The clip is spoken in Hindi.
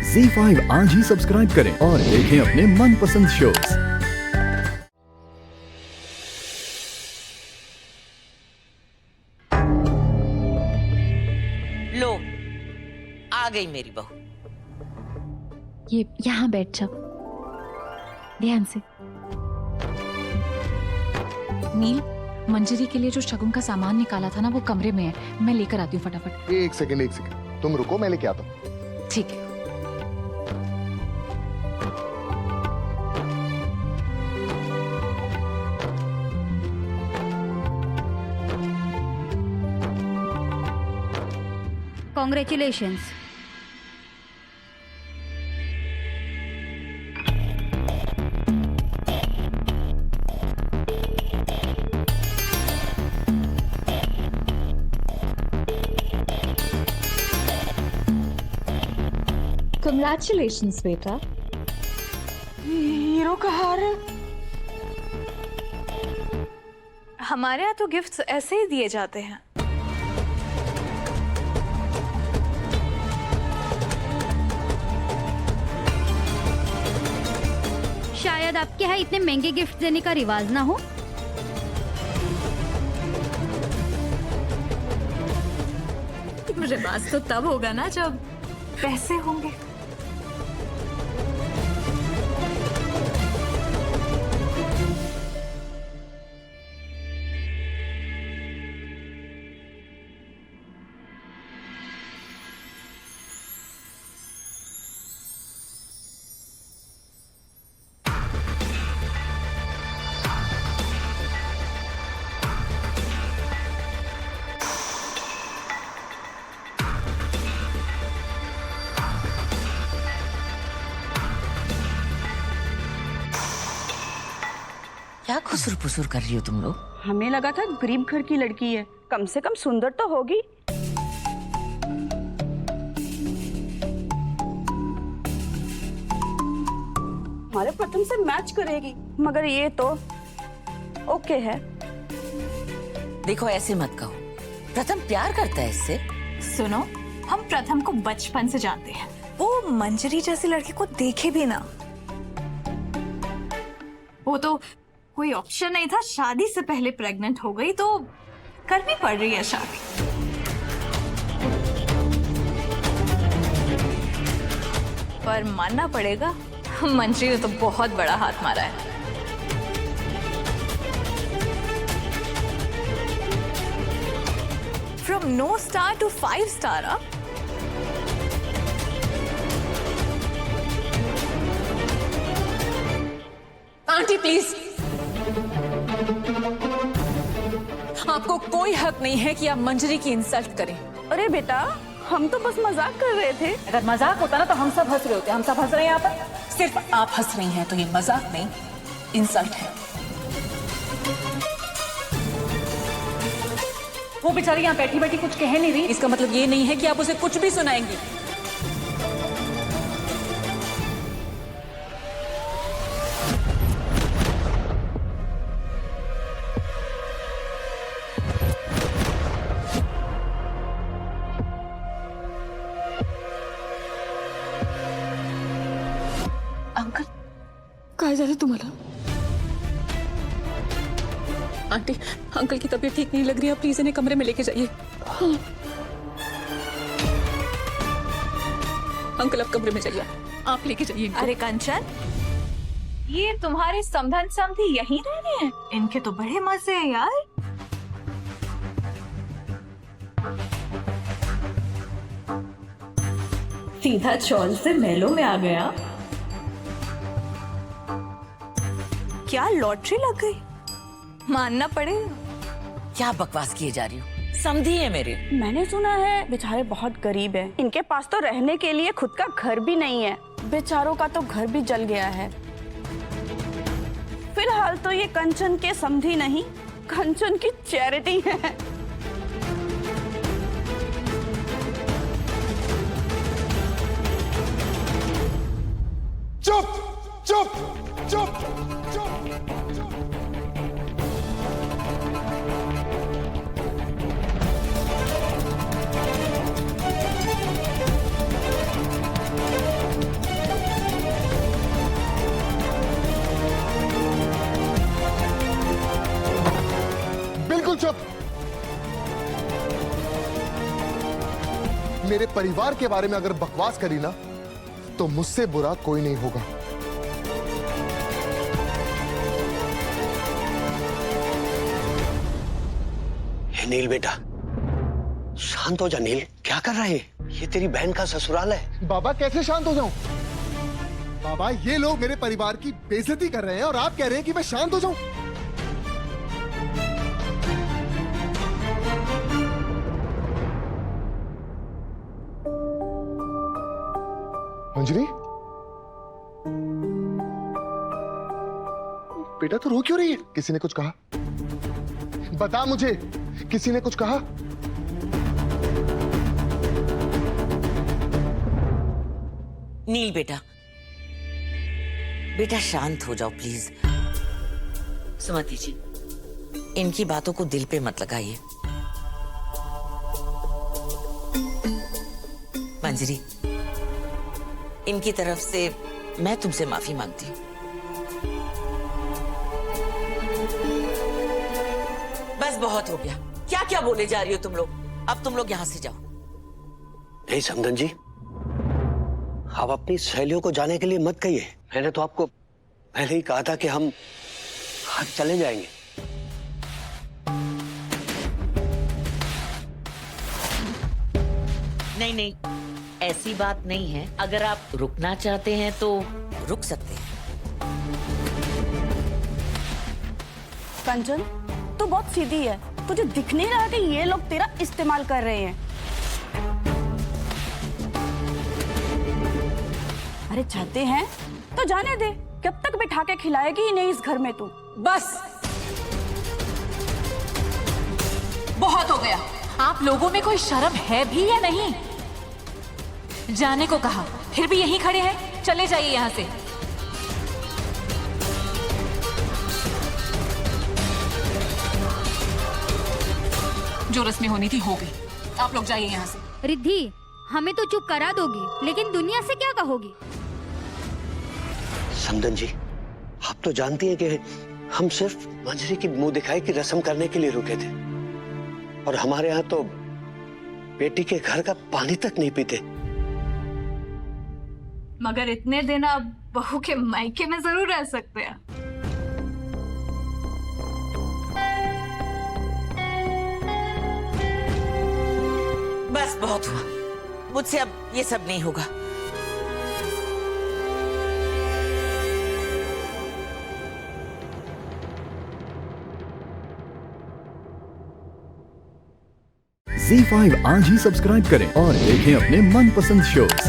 ZEE5 आज ही सब्सक्राइब करें और देखें अपने मनपसंद शोज। लो, आ गई मेरी बहू। ये यहाँ बैठ जाओ, ध्यान से। नील, मंजरी के लिए जो शगुन का सामान निकाला था ना, वो कमरे में है। मैं लेकर आती हूँ फटाफट। एक सेकंड तुम रुको, मैं लेके आता हूँ। ठीक है। Congratulations. Congratulations, बेटा। हीरो का हार है। हमारे यहाँ तो गिफ्ट्स ऐसे ही दिए जाते हैं। शायद आपके यहाँ इतने महंगे गिफ्ट देने का रिवाज ना हो। रिवाज तो तब होगा ना जब पैसे होंगे। क्या खुसुर फुसुर कर रही हो तुम लोग? हमें लगा था गरीब घर की लड़की है, कम से कम सुंदर तो होगी। हमारे प्रथम से मैच करेगी, मगर ये तो ओके है। देखो, ऐसे मत कहो। प्रथम प्यार करता है इससे। सुनो, हम प्रथम को बचपन से जानते हैं। वो मंजरी जैसी लड़की को देखे भी ना। वो तो कोई ऑप्शन नहीं था, शादी से पहले प्रेग्नेंट हो गई तो करनी पड़ रही है शादी। पर मानना पड़ेगा, मंजरी ने तो बहुत बड़ा हाथ मारा है। From no star to 5 star up. Aunty please, आपको कोई हक नहीं है कि आप मंजरी की इंसल्ट करें। अरे बेटा, हम तो बस मजाक कर रहे थे। अगर मजाक होता ना तो हम सब हंस रहे होते। हम सब हंस रहे हैं यहाँ पर। सिर्फ आप हंस रही हैं, तो ये मजाक नहीं, इंसल्ट है। वो बेचारी यहाँ बैठी बैठी कुछ कह नहीं रही, इसका मतलब ये नहीं है कि आप उसे कुछ भी सुनाएंगी। अंकल, काय झालं तुम्हाला? आंटी, अंकल की तबीयत ठीक नहीं लग रही है, प्लीज इन्हें कमरे में लेके जाइए। हाँ। अंकल, आप कमरे में जाइए, आप लेके जाइए इनको। अरे कंचन, ये तुम्हारे समधन समधी यहीं रह रहे हैं? इनके तो बड़े मजे हैं यार। सीधा चौल से महलों में आ गया। क्या लॉटरी लग गई? मानना पड़ेगा। क्या बकवास किए जा रही हो? समझी है मेरे। मैंने सुना है बेचारे बहुत गरीब हैं। इनके पास तो रहने के लिए खुद का घर भी नहीं है। बेचारों का तो घर भी जल गया है। फिलहाल तो ये कंचन के समधी नहीं, कंचन की चैरिटी है। चुप चुप चुप चुप चुप। मेरे परिवार के बारे में अगर बकवास करी ना तो मुझसे बुरा कोई नहीं होगा। नील बेटा शांत हो जा। नील क्या कर रहे हैं? ये तेरी बहन का ससुराल है। बाबा कैसे शांत हो जाऊं? बाबा ये लोग मेरे परिवार की बेइज्जती कर रहे हैं और आप कह रहे हैं कि मैं शांत हो जाऊं? मंजरी बेटा तो रो क्यों रही है? किसी ने कुछ कहा? बता मुझे, किसी ने कुछ कहा? नील बेटा, बेटा शांत हो जाओ प्लीज। सुमति जी, इनकी बातों को दिल पे मत लगाइए। मंजरी, इनकी तरफ से मैं तुमसे माफी मांगती हूँ। बस बहुत हो गया। क्या क्या बोले जा रही हो तुम लोग? अब तुम लोग यहाँ से जाओ। नहीं समधन जी, आप अपनी सहेलियों को जाने के लिए मत कहिए। मैंने तो आपको पहले ही कहा था कि हम आज चले जाएंगे। नहीं नहीं, ऐसी बात नहीं है। अगर आप रुकना चाहते हैं तो रुक सकते हैं। कंचन, तू बहुत सीधी है। तुझे दिख नहीं रहा कि ये लोग तेरा इस्तेमाल कर रहे हैं? अरे चाहते हैं तो जाने दे। कब तक बिठा के खिलाएगी ही नहीं इस घर में तू? बस बहुत हो गया। आप लोगों में कोई शर्म है भी या नहीं? जाने को कहा, फिर भी यहीं खड़े हैं। चले जाइए यहाँ से। जो रस्में होनी थी हो गई। आप लोग जाइए यहाँ से। रिद्धि, हमें तो चुप करा दोगी, लेकिन दुनिया से क्या कहोगी? समधन जी, आप तो जानती हैं कि हम सिर्फ मंजरी की मुंह दिखाई की रस्म करने के लिए रुके थे, और हमारे यहाँ तो बेटी के घर का पानी तक नहीं पीते। मगर इतने दिन आप बहू के मायके में जरूर रह सकते हैं। बस बहुत हुआ। मुझसे अब ये सब नहीं होगा। ZEE5 आज ही सब्सक्राइब करें और देखें अपने मनपसंद शोज।